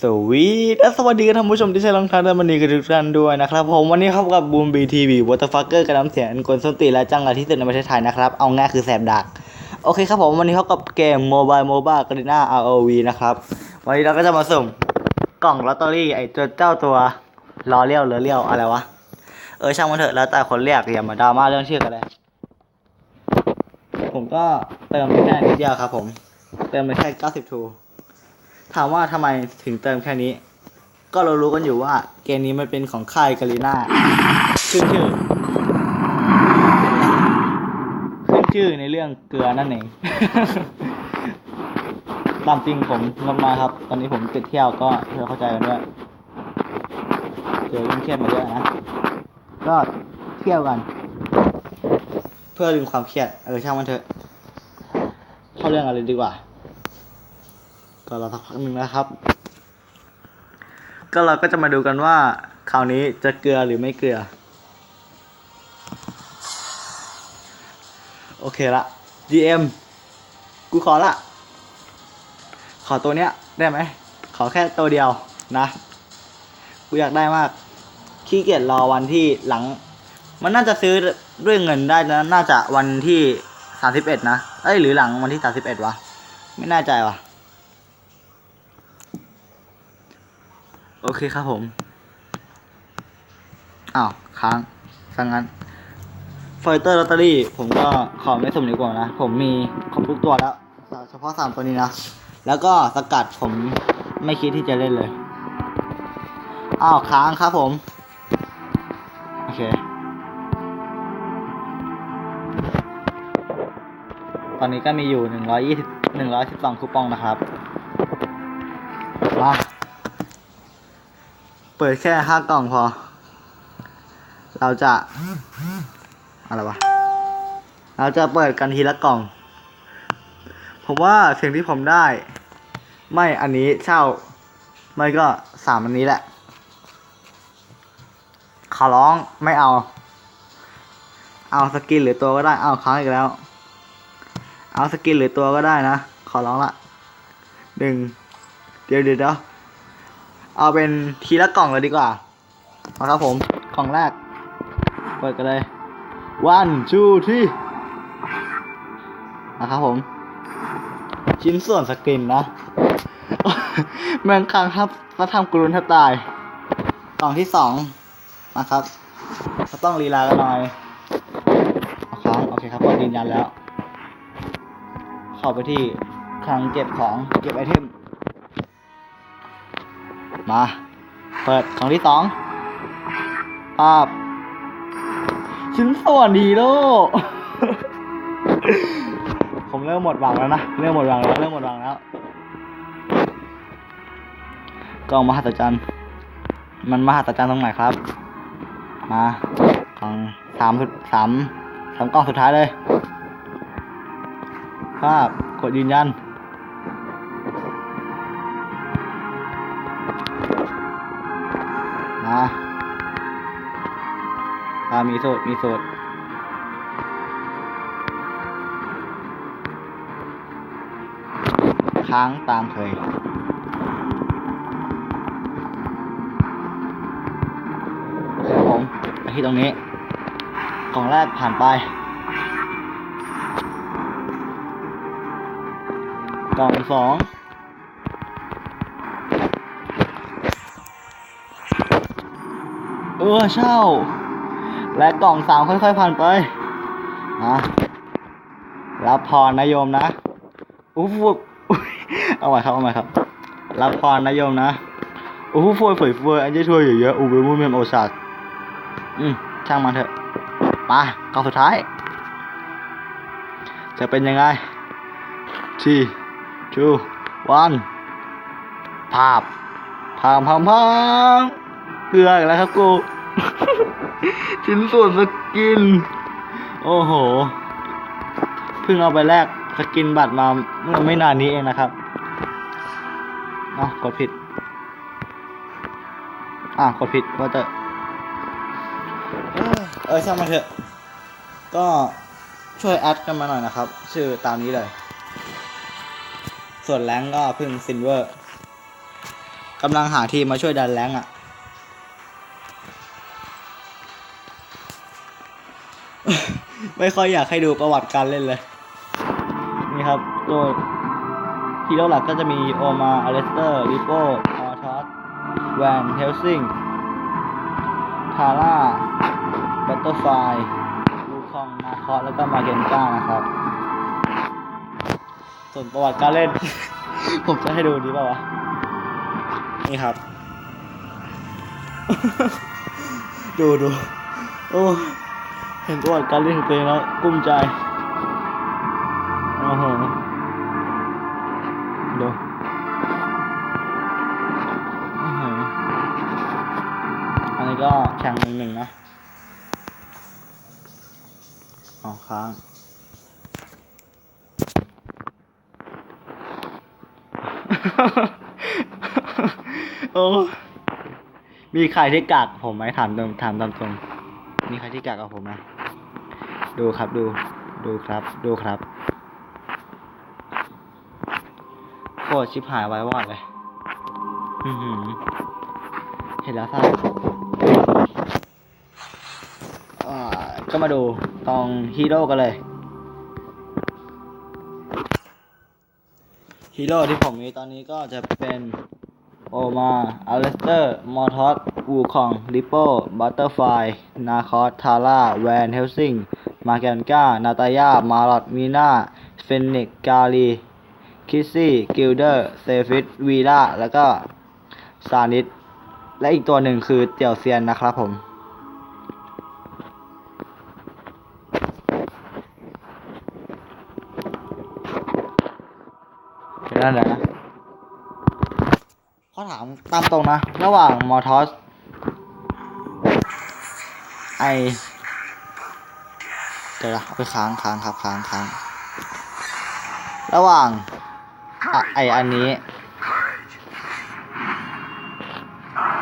สวีทและสวัสดีท่านผู้ชมที่ใช้รองเท้าเดินวันนี้กันทุกท่านด้วยนะครับผมวันนี้ครับกับบูมบีทีวีวอเตอร์ฟักเกอร์กระน้ำเสียงกลส้นตีนและจังหวะที่สุดในประเทศไทยนะครับเอาง่ายคือแสบดักโอเคครับผมวันนี้เขากับเกมโมบายโมบ้ากาลิน่า ROV นะครับวันนี้เราก็จะมาสุ่มกล่องลอตเตอรี่ไอ้เจ้าตัวล้อเลี้ยวหรือเลี้ยวอะไรวะช่างมันเถอะแล้วแต่คนเรียกอย่ามาดราม่าเรื่องชื่อกันเลยผมก็เติมไปแค่นิดเดียวครับผมเติมไปแค่90 ทูถามว่าทำไมถึงเติมแค่นี้ก็เรารู้กันอยู่ว่าเกมนี้มันเป็นของค่ายกาลิน่าขึ้นชื่อในเรื่องเกลือนั่นเอง ตามจริงผมงงมาครับตอนนี้ผมติดเที่ยวก็เพื่อเข้าใจกันด้วยเจอเรื่องเครียดมาเยอะนะก็เที่ยวกันเพื่อลืมความเครียดช่างมันเถอะเข้าเรื่องอะไรดีกว่าก็รอสักพักหนึ่งนะครับก็เราก็จะมาดูกันว่าคราวนี้จะเกลือหรือไม่เกลือโอเคละ GM กูขอละขอตัวเนี้ยได้ไหมขอแค่ตัวเดียวนะกูอยากได้มากขี้เกียจรอวันที่หลังมันน่าจะซื้อด้วยเงินได้แล้วน่าจะวันที่31นะหรือหลังวันที่31วะไม่แน่ใจวะโอเคครับผมค้างสังงั้นไฟเตอร์ลอตเตอรี่ผมก็ขอไม่สุ่มดีกว่านะผมมีครบทุกตัวแล้วเฉพาะ3ตัวนี้นะแล้วก็สกัดผมไม่คิดที่จะเล่นเลยค้างครับผมโอเคตอนนี้ก็มีอยู่112คูปองนะครับมาเปิดแค่5 กล่องพอเราจะอะไรวะเราจะเปิดกันทีละกล่องผมว่าสิ่งที่ผมได้ไม่อันนี้เช่าไม่ก็3อันนี้แหละขอร้องไม่เอาสกินหรือตัวก็ได้ค้างอีกแล้วเอาสกินหรือตัวก็ได้นะขอร้องละเดี๋ยวเอาเป็นทีละกล่องเลยดีกว่าครับผมกล่องแรกเปิดกันเลย 1 2 3นะครับผมชิ้นส่วนสกินนะเมืองคังครับมาทำกรุณแทบตายกล่องที่2นะครับก็ต้องลีลากันหน่อยครับโอเคครับก็ยืนยันแล้วเข้าไปที่คลังเก็บของเก็บไอเทมมาเปิดกล่องที่2ภาพชิ้นส่วนฮีโร่ ผมเริ่มหมดหวังแล้วนะเริ่มหมดหวังแล้วกล่องมหัศจรรย์มันมหัศจรรย์ตรงไหนครับมากล่อง3กล่องสุดท้ายเลยภาพกดยืนยันมีสูตรค้างตามเคยครับผมไปที่ตรงนี้กล่องแรกผ่านไปกล่อง2เช่าและกล่อง3ค่อยๆผ่านไปรับพรนะโยมนะเอาใหม่ครับรับพรนะโยมนะเฟยอันจะช่วยเยอะเวมุนเมมโอชาช่างมันเถอะมากล่องสุดท้ายจะเป็นยังไง3 2 1ภาพพังเกลืออีกแล้วครับกู ชิ้นส่วนสกินโอ้โหเพิ่งเอาไปแลกสกินบัตรมาเมื่อไม่นานนี้เองนะครับกดผิดว่าจะช่างมันเถอะก็ช่วยแอดกันมาหน่อยนะครับชื่อตามนี้เลยส่วนแรงก็เพิ่งซิลเวอร์ กำลังหาทีมมาช่วยดันแรงอ่ะ ไม่ค่อยอยากให้ดูประวัติการเล่นเลยนี่ครับโดยฮีโร่หลักก็จะมีโอมาอเลสเตอร์ลิโป้ออทอสแวนเฮลซิงทาร่าบัตเตอร์ไฟลูคองนาคอสแล้วก็มาเกนก้านะครับส่วนประวัติการเล่น ผมจะให้ดูดีป่าวะนี่ครับ ดูโอ้เห็นประวัติการเล่นของตัวเองแล้วกุ้มใจโอ้โหดูอันนี้ก็แข่ง1-1นะค้างโอ้มีใครที่กักผมไหมถามตามตรงมีใครที่กักกับผมไหมดูครับดูครับโคตรชิบหายไว้วอดเลยเห็นแล้วเศร้าก็มาดูตองฮีโร่กันเลยฮีโร่ที่ผมมีตอนนี้ก็จะเป็นโอมาอเลสเตอร์มอร์ทอสวูคองลิโป้บัตเตอร์ไฟนาคอสทาร่าแวนเฮลซิงมาแกนก้านาตาย่ามาลอดมีนาเฟนิกกาลีคิสซี่กิลเดอร์เซฟิสวีล่าแล้วก็ซานิสและอีกตัวหนึ่งคือเตี่ยวเซียนนะครับผมนั่นแหละนะเขาถามตามตรงนะระหว่างมอร์ทอสเดี๋ยวนะไปค้างครับค้างระหว่างอันนี้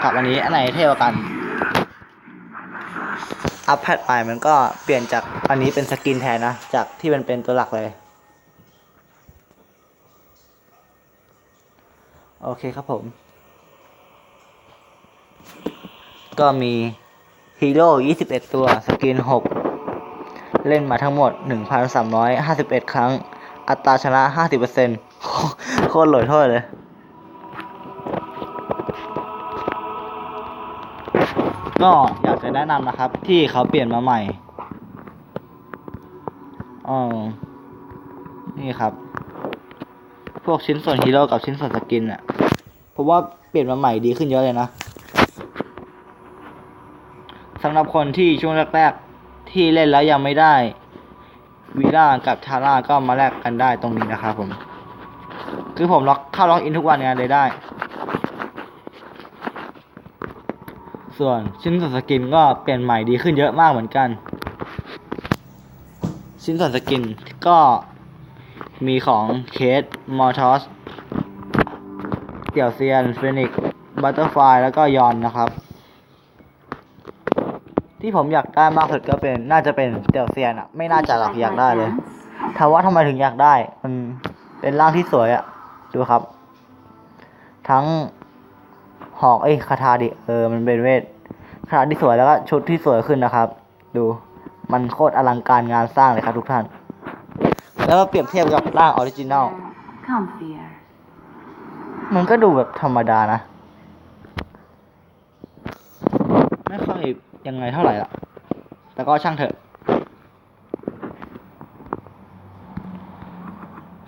กับอันนี้อันไหนเท่กว่ากันอัพแพทไปมันก็เปลี่ยนจากอันนี้เป็นสกินแทนนะจากที่มันเป็นตัวหลักเลยโอเคครับผมก็มีฮีโร่21ตัวสกิน6เล่นมาทั้งหมด 1,351 ครั้งอัตราชนะ 50% โคตรหลอยโทษเลยก็อยากจะแนะนำนะครับที่เขาเปลี่ยนมาใหม่นี่ครับพวกชิ้นส่วนฮีโร่กับชิ้นส่วนสกินอ่ะผมว่าเปลี่ยนมาใหม่ดีขึ้นเยอะเลยนะสำหรับคนที่ช่วงแรกๆที่เล่นแล้วยังไม่ได้วีล่ากับทาร่าก็มาแลกกันได้ตรงนี้นะครับผมคือผมเข้าล็อกอินทุกวันงานเลยได้ส่วนชิ้นส่วนสกินก็เปลี่ยนใหม่ดีขึ้นเยอะมากเหมือนกันชิ้นส่วนสกินก็มีของเคสมอร์ทอสเตี่ยวเซียนเฟนิกบัตเตอร์ไฟแล้วก็ยอนนะครับที่ผมอยากได้มากสุดก็น่าจะเป็นเตี่ยวเซียนไม่น่าจะหรอกอยากได้เลยถามว่าทำไมถึงอยากได้มันเป็นร่างที่สวยดูครับทั้งหอกคาถาดิมันเป็นเวทคาถาที่สวยแล้วก็ชุดที่สวยขึ้นนะครับดูมันโคตรอลังการงานสร้างเลยครับทุกท่านแล้วก็เปรียบเทียบกับร่างออริจินัลมันก็ดูแบบธรรมดานะไม่ค่อยยังไงเท่าไหร่ล่ะแต่ก็ช่างเถอะ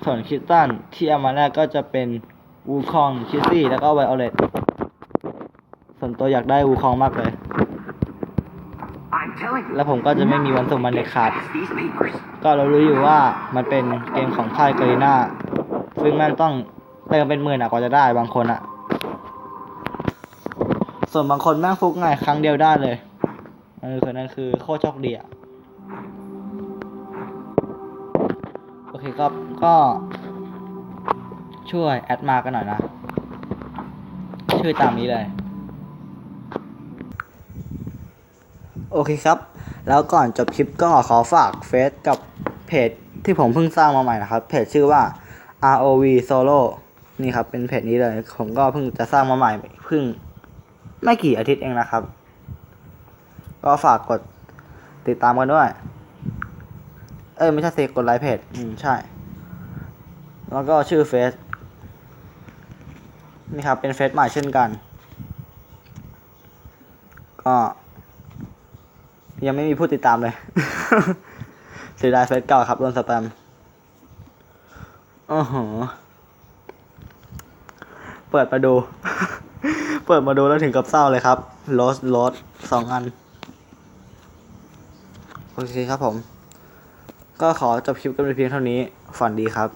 ส่วนคิตตันที่เอามาแรกก็จะเป็นวูคองคิสซี่แล้วก็ไวโอเลตส่วนตัวอยากได้วูคองมากเลยแล้วผมก็จะไม่มีวันส่งมันเด็ดขาดก็เรารู้อยู่ว่ามันเป็นเกมของค่ายกาลิน่าซึ่งมันต้องเติมเป็นหมื่นกว่าจะได้บางคนส่วนบางคนแม่งฟุกง่ายครั้งเดียวได้เลยคนนั้นคือโคตรโชคดีโอเคก็ช่วยแอดมากันหน่อยนะชื่อตามนี้เลยโอเคครับแล้วก่อนจบคลิปก็ขอฝากเฟซกับเพจที่ผมเพิ่งสร้างมาใหม่นะครับเพจชื่อว่า ROV Solo นี่ครับเป็นเพจนี้เลยผมก็เพิ่งจะสร้างมาใหม่เพิ่งไม่กี่อาทิตย์เองนะครับก็ฝากกดติดตามกันด้วยไม่ใช่กดไลค์เพจใช่แล้วก็ชื่อเฟซนี่ครับเป็นเฟซใหม่เช่นกันก็ยังไม่มีผู้ติดตามเลย เสียดายเฟซเก่าครับโดนสแปมเปิดมาดู เปิดมาดูแล้วถึงกับเศร้าเลยครับโลด2 อันโอเคครับผมก็ขอจบคลิปกันไปเพียงเท่านี้ฝันดีครับ